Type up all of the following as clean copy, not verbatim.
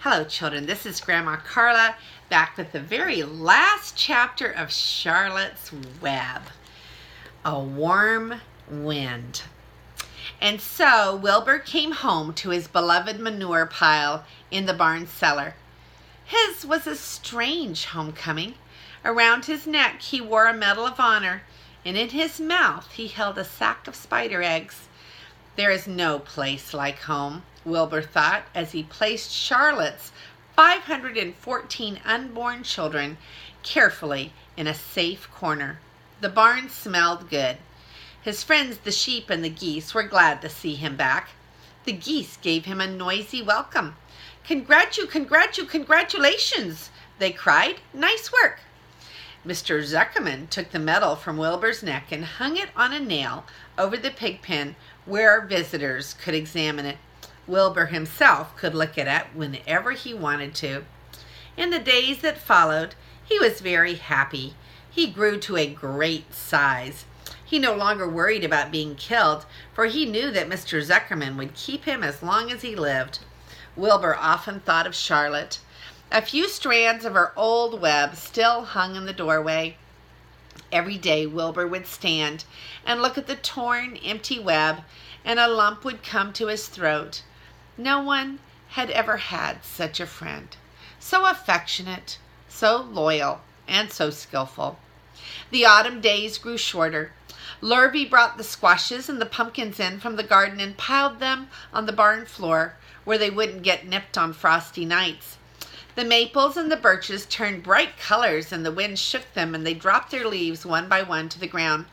Hello, children. This is Grandma Carla back with the very last chapter of Charlotte's Web, A Warm Wind. And so Wilbur came home to his beloved manure pile in the barn cellar. His was a strange homecoming. Around his neck he wore a Medal of Honor, and in his mouth he held a sack of spider eggs. There is no place like home, Wilbur thought, as he placed Charlotte's 514 unborn children carefully in a safe corner. The barn smelled good. His friends, the sheep and the geese, were glad to see him back. The geese gave him a noisy welcome. Congratulations, they cried. Nice work. Mr. Zuckerman took the medal from Wilbur's neck and hung it on a nail over the pig pen where visitors could examine it. Wilbur himself could look at it whenever he wanted to. In the days that followed, he was very happy. He grew to a great size. He no longer worried about being killed, for he knew that Mr. Zuckerman would keep him as long as he lived. Wilbur often thought of Charlotte. A few strands of her old web still hung in the doorway. Every day Wilbur would stand and look at the torn, empty web, and a lump would come to his throat. No one had ever had such a friend, so affectionate, so loyal, and so skillful. The autumn days grew shorter. Lurvy brought the squashes and the pumpkins in from the garden and piled them on the barn floor where they wouldn't get nipped on frosty nights. The maples and the birches turned bright colors, and the wind shook them, and they dropped their leaves one by one to the ground.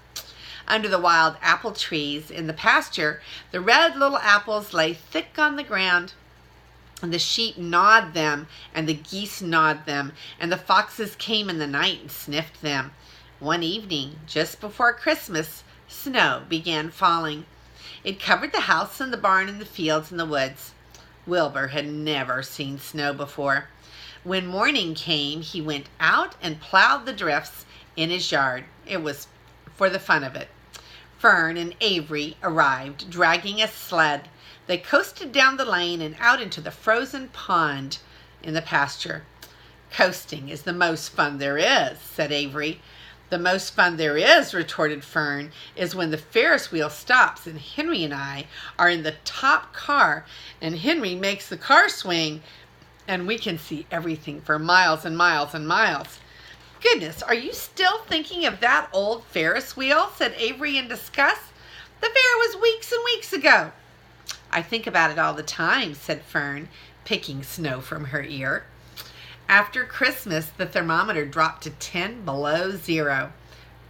Under the wild apple trees in the pasture, the red little apples lay thick on the ground, and the sheep gnawed them, and the geese gnawed them, and the foxes came in the night and sniffed them. One evening, just before Christmas, snow began falling. It covered the house and the barn and the fields and the woods. Wilbur had never seen snow before. When morning came, he went out and plowed the drifts in his yard. It was for the fun of it. Fern and Avery arrived, dragging a sled. They coasted down the lane and out into the frozen pond in the pasture. "Coasting is the most fun there is," said Avery. "The most fun there is," retorted Fern, "is when the Ferris wheel stops and Henry and I are in the top car and Henry makes the car swing and we can see everything for miles and miles and miles." "Goodness, are you still thinking of that old Ferris wheel?" said Avery in disgust. "The fair was weeks and weeks ago." "I think about it all the time," said Fern, picking snow from her ear. After Christmas, the thermometer dropped to 10 below zero.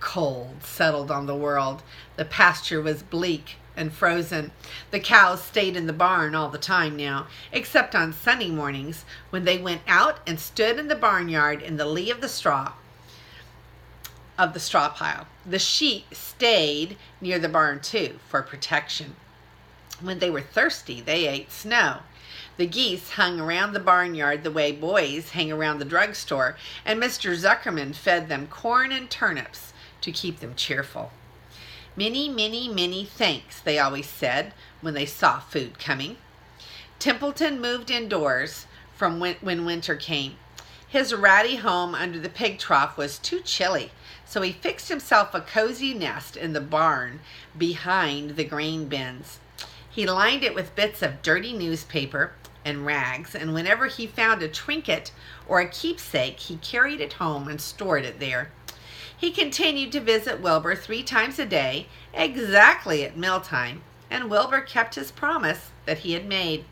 Cold settled on the world. The pasture was bleak and frozen. The cows stayed in the barn all the time now, except on Sunday mornings when they went out and stood in the barnyard in the lee of the straw pile. The sheep stayed near the barn too for protection. When they were thirsty, they ate snow. The geese hung around the barnyard the way boys hang around the drugstore, and Mr. Zuckerman fed them corn and turnips to keep them cheerful. "Many, many, many thanks," they always said when they saw food coming. Templeton moved indoors from when winter came. His ratty home under the pig trough was too chilly, so he fixed himself a cozy nest in the barn behind the grain bins. He lined it with bits of dirty newspaper and rags, and whenever he found a trinket or a keepsake, he carried it home and stored it there. He continued to visit Wilbur 3 times a day, exactly at mealtime, and Wilbur kept his promise that he had made.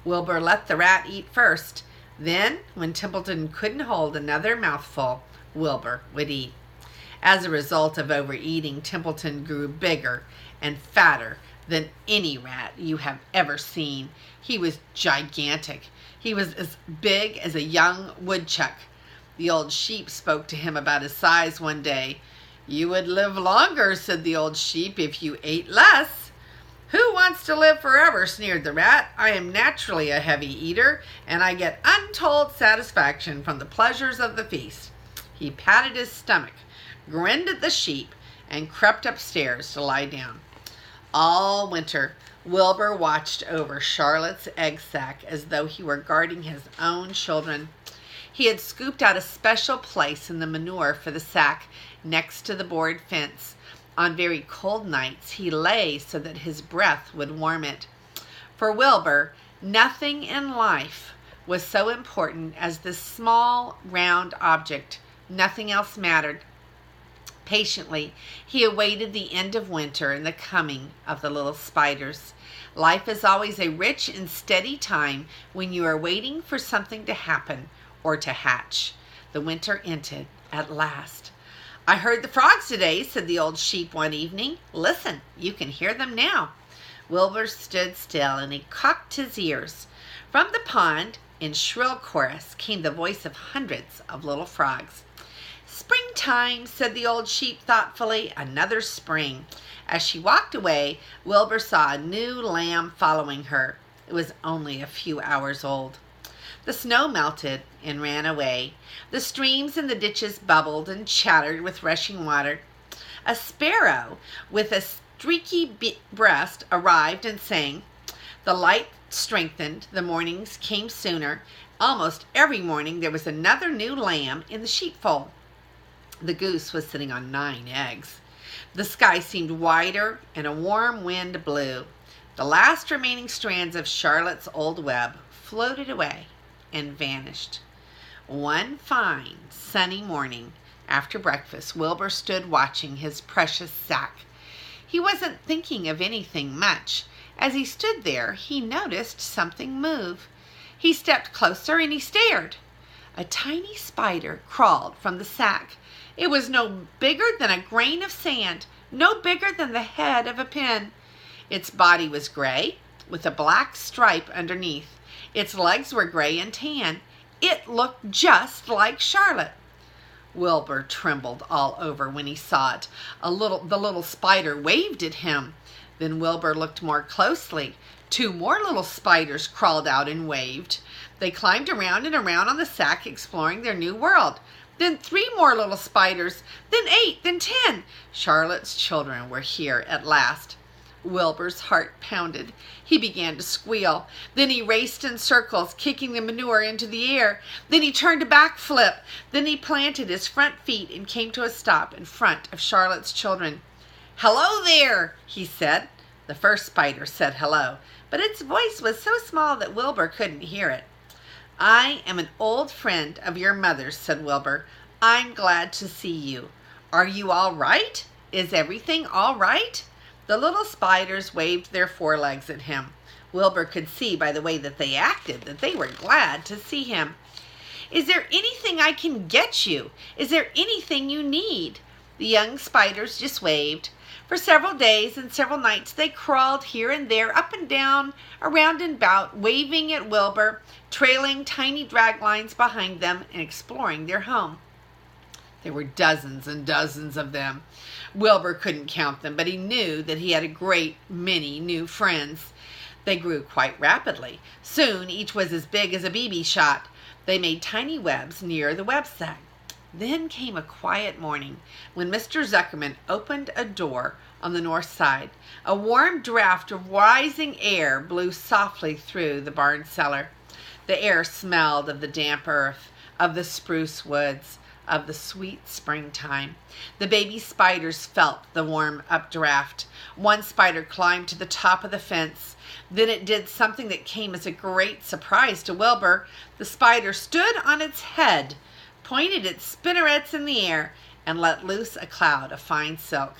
Wilbur let the rat eat first. Then, when Templeton couldn't hold another mouthful, Wilbur would eat. As a result of overeating, Templeton grew bigger and fatter than any rat you have ever seen. He was gigantic. He was as big as a young woodchuck. The old sheep spoke to him about his size one day. "You would live longer," said the old sheep, "if you ate less." "Who wants to live forever?" sneered the rat. "I am naturally a heavy eater, and I get untold satisfaction from the pleasures of the feast." He patted his stomach, grinned at the sheep, and crept upstairs to lie down. All winter, Wilbur watched over Charlotte's egg sack as though he were guarding his own children. He had scooped out a special place in the manure for the sack next to the board fence. On very cold nights he lay so that his breath would warm it. For Wilbur, nothing in life was so important as this small, round object. Nothing else mattered. Patiently, he awaited the end of winter and the coming of the little spiders. Life is always a rich and steady time when you are waiting for something to happen or to hatch. The winter ended at last. "I heard the frogs today," said the old sheep one evening. "Listen, you can hear them now." Wilbur stood still and he cocked his ears. From the pond, in shrill chorus, came the voice of hundreds of little frogs. "Springtime," said the old sheep thoughtfully. "Another spring." As she walked away, Wilbur saw a new lamb following her. It was only a few hours old. The snow melted and ran away. The streams in the ditches bubbled and chattered with rushing water. A sparrow with a streaky breast arrived and sang. The light strengthened. The mornings came sooner. Almost every morning there was another new lamb in the sheepfold. The goose was sitting on 9 eggs. The sky seemed wider and a warm wind blew. The last remaining strands of Charlotte's old web floated away and vanished. One fine, sunny morning, after breakfast, Wilbur stood watching his precious sack. He wasn't thinking of anything much. As he stood there, he noticed something move. He stepped closer and he stared. A tiny spider crawled from the sack. It was no bigger than a grain of sand, no bigger than the head of a pin. Its body was gray, with a black stripe underneath. Its legs were gray and tan. It looked just like Charlotte. Wilbur trembled all over when he saw it. The little spider waved at him. Then Wilbur looked more closely. 2 more little spiders crawled out and waved. They climbed around and around on the sack, exploring their new world. Then 3 more little spiders, then 8, then 10. Charlotte's children were here at last. Wilbur's heart pounded. He began to squeal. Then he raced in circles, kicking the manure into the air. Then he turned a backflip. Then he planted his front feet and came to a stop in front of Charlotte's children. "Hello there," he said. The first spider said hello, but its voice was so small that Wilbur couldn't hear it. "I am an old friend of your mother's," said Wilbur. "I'm glad to see you. Are you all right? Is everything all right?" The little spiders waved their forelegs at him. Wilbur could see by the way that they acted that they were glad to see him. "Is there anything I can get you? Is there anything you need?" The young spiders just waved. For several days and several nights they crawled here and there, up and down, around and about, waving at Wilbur, trailing tiny drag lines behind them and exploring their home. There were dozens and dozens of them. Wilbur couldn't count them, but he knew that he had a great many new friends. They grew quite rapidly. Soon each was as big as a BB shot. They made tiny webs near the web sack. Then came a quiet morning when Mr. Zuckerman opened a door on the north side. A warm draft of rising air blew softly through the barn cellar. The air smelled of the damp earth, of the spruce woods, of the sweet springtime. The baby spiders felt the warm updraft. One spider climbed to the top of the fence. Then it did something that came as a great surprise to Wilbur. The spider stood on its head, pointed its spinnerets in the air, and let loose a cloud of fine silk.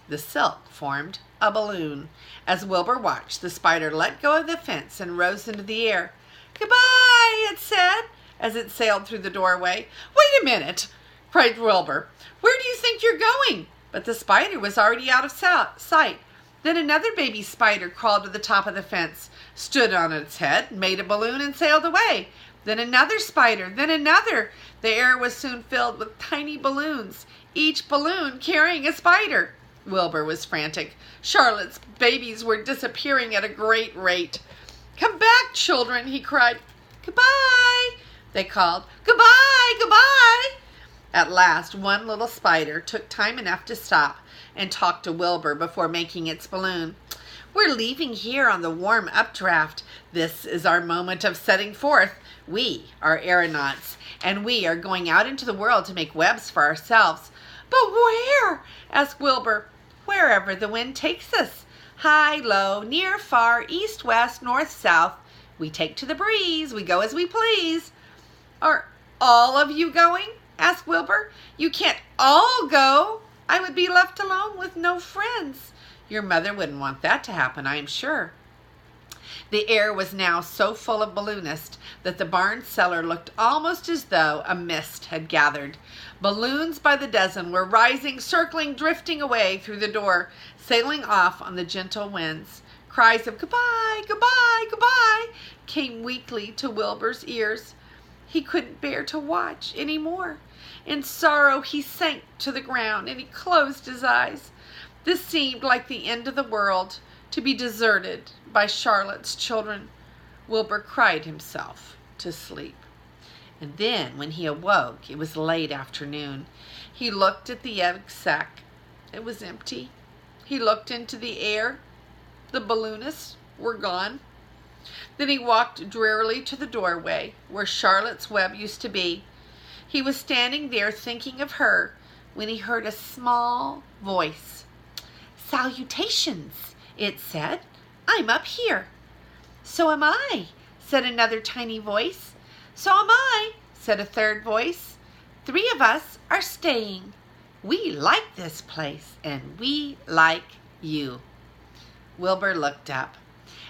The silk formed a balloon. As Wilbur watched, the spider let go of the fence and rose into the air. "Goodbye," it said, as it sailed through the doorway. "Wait a minute," cried Wilbur. "Where do you think you're going?" But the spider was already out of sight. Then another baby spider crawled to the top of the fence, stood on its head, made a balloon, and sailed away. Then another spider, then another. The air was soon filled with tiny balloons, each balloon carrying a spider. Wilbur was frantic. Charlotte's babies were disappearing at a great rate. "Come back, children," he cried. "Goodbye," they called. "Goodbye, goodbye." At last, one little spider took time enough to stop and talk to Wilbur before making its balloon. We're leaving here on the warm updraft. This is our moment of setting forth. We are aeronauts, and we are going out into the world to make webs for ourselves. But where? Asked Wilbur. Wherever the wind takes us. High, low, near, far, east, west, north, south. We take to the breeze. We go as we please. Are all of you going? Asked Wilbur. You can't all go. I would be left alone with no friends. Your mother wouldn't want that to happen, I am sure. The air was now so full of balloonists that the barn cellar looked almost as though a mist had gathered. Balloons by the dozen were rising, circling, drifting away through the door, sailing off on the gentle winds. Cries of goodbye, goodbye, goodbye came weakly to Wilbur's ears. He couldn't bear to watch any more. In sorrow he sank to the ground and he closed his eyes. This seemed like the end of the world, to be deserted by Charlotte's children. Wilbur cried himself to sleep. And then when he awoke, it was late afternoon. He looked at the egg sack. It was empty. He looked into the air. The balloonists were gone. Then he walked drearily to the doorway where Charlotte's web used to be. He was standing there thinking of her when he heard a small voice. Salutations, it said. I'm up here. So am I, said another tiny voice. So am I, said a third voice. 3 of us are staying. We like this place, and we like you. Wilbur looked up.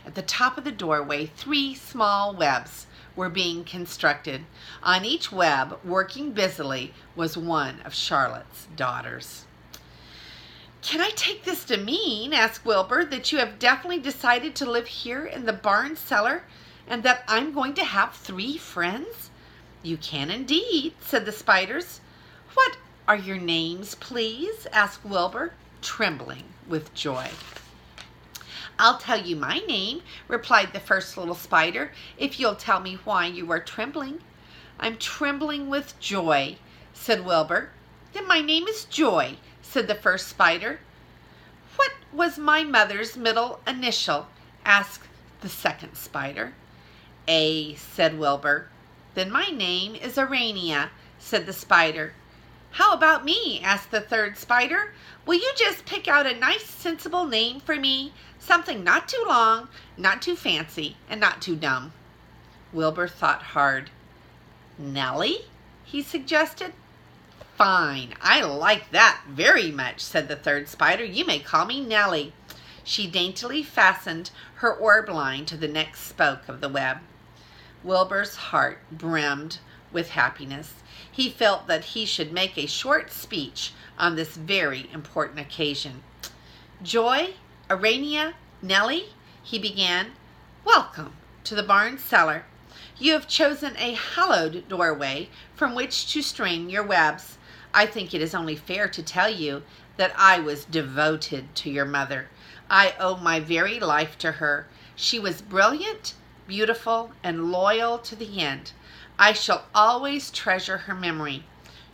At the top of the doorway, 3 small webs were being constructed. On each web, working busily, was one of Charlotte's daughters. Can I take this to mean, asked Wilbur, that you have definitely decided to live here in the barn cellar and that I'm going to have 3 friends? You can indeed, said the spiders. What are your names, please? Asked Wilbur, trembling with joy. I'll tell you my name, replied the first little spider, if you'll tell me why you are trembling. I'm trembling with joy, said Wilbur. Then my name is Joy, said the first spider. What was my mother's middle initial? Asked the second spider. A, said Wilbur. Then my name is Arania, said the spider. How about me? Asked the third spider. Will you just pick out a nice, sensible name for me? Something not too long, not too fancy, and not too dumb. Wilbur thought hard. Nellie? He suggested. Fine, I like that very much, said the third spider. You may call me Nellie. She daintily fastened her orb line to the next spoke of the web. Wilbur's heart brimmed with happiness. He felt that he should make a short speech on this very important occasion. Joy, Arania, Nellie, he began, welcome to the barn cellar. You have chosen a hallowed doorway from which to string your webs. I think it is only fair to tell you that I was devoted to your mother. I owe my very life to her. She was brilliant, beautiful, and loyal to the end. I shall always treasure her memory.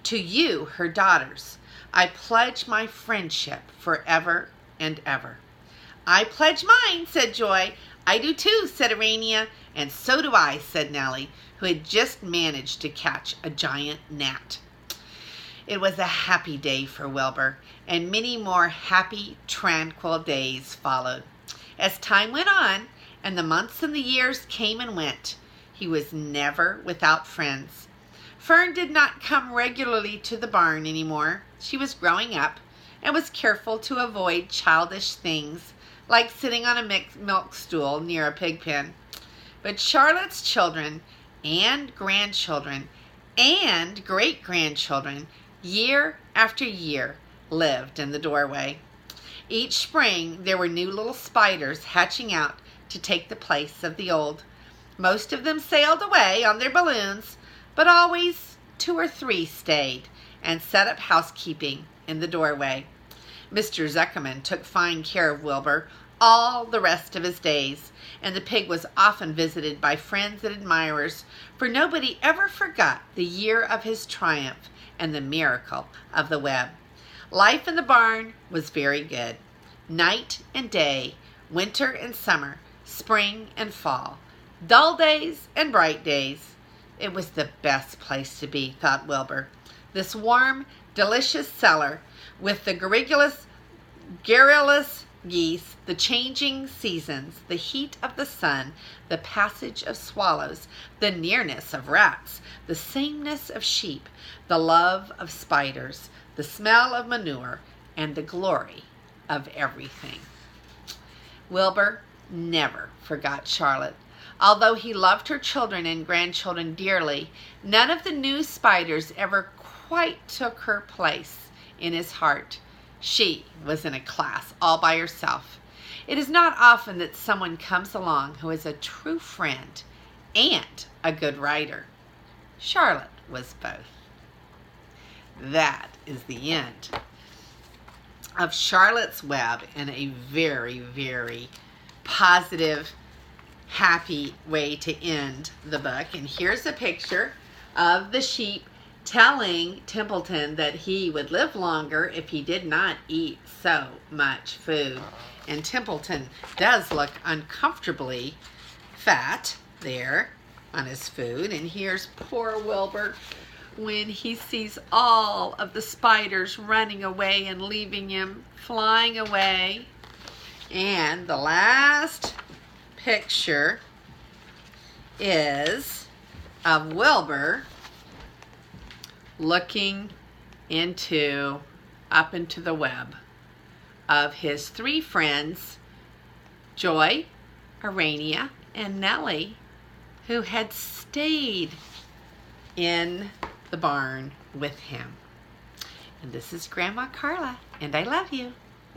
To you, her daughters, I pledge my friendship forever and ever. I pledge mine, said Joy. I do too, said Arania. And so do I, said Nellie, who had just managed to catch a giant gnat. It was a happy day for Wilbur, and many more happy, tranquil days followed. As time went on, and the months and the years came and went, he was never without friends. Fern did not come regularly to the barn anymore. She was growing up and was careful to avoid childish things like sitting on a milk stool near a pig pen. But Charlotte's children and grandchildren and great-grandchildren, year after year, lived in the doorway. Each spring there were new little spiders hatching out to take the place of the old. Most of them sailed away on their balloons, but always 2 or 3 stayed and set up housekeeping in the doorway. Mr. Zuckerman took fine care of Wilbur all the rest of his days, and the pig was often visited by friends and admirers, for nobody ever forgot the year of his triumph and the miracle of the web. Life in the barn was very good. Night and day, winter and summer, spring and fall, dull days and bright days. It was the best place to be, thought Wilbur. This warm, delicious cellar with the garrulous geese, the changing seasons, the heat of the sun, the passage of swallows, the nearness of rats, the sameness of sheep, the love of spiders, the smell of manure, and the glory of everything. Wilbur never forgot Charlotte. Although he loved her children and grandchildren dearly, none of the new spiders ever quite took her place in his heart. She was in a class all by herself. It is not often that someone comes along who is a true friend and a good writer. Charlotte was both. That is the end of Charlotte's Web in a very, very positive, happy way to end the book. And here's a picture of the sheep telling Templeton that he would live longer if he did not eat so much food. And Templeton does look uncomfortably fat there on his food. And here's poor Wilbur when he sees all of the spiders running away and leaving him, flying away. And the last picture is of Wilbur looking up into the web of his three friends, Joy, Arania, and Nellie, who had stayed in the barn with him. And this is Grandma Carla, and I love you.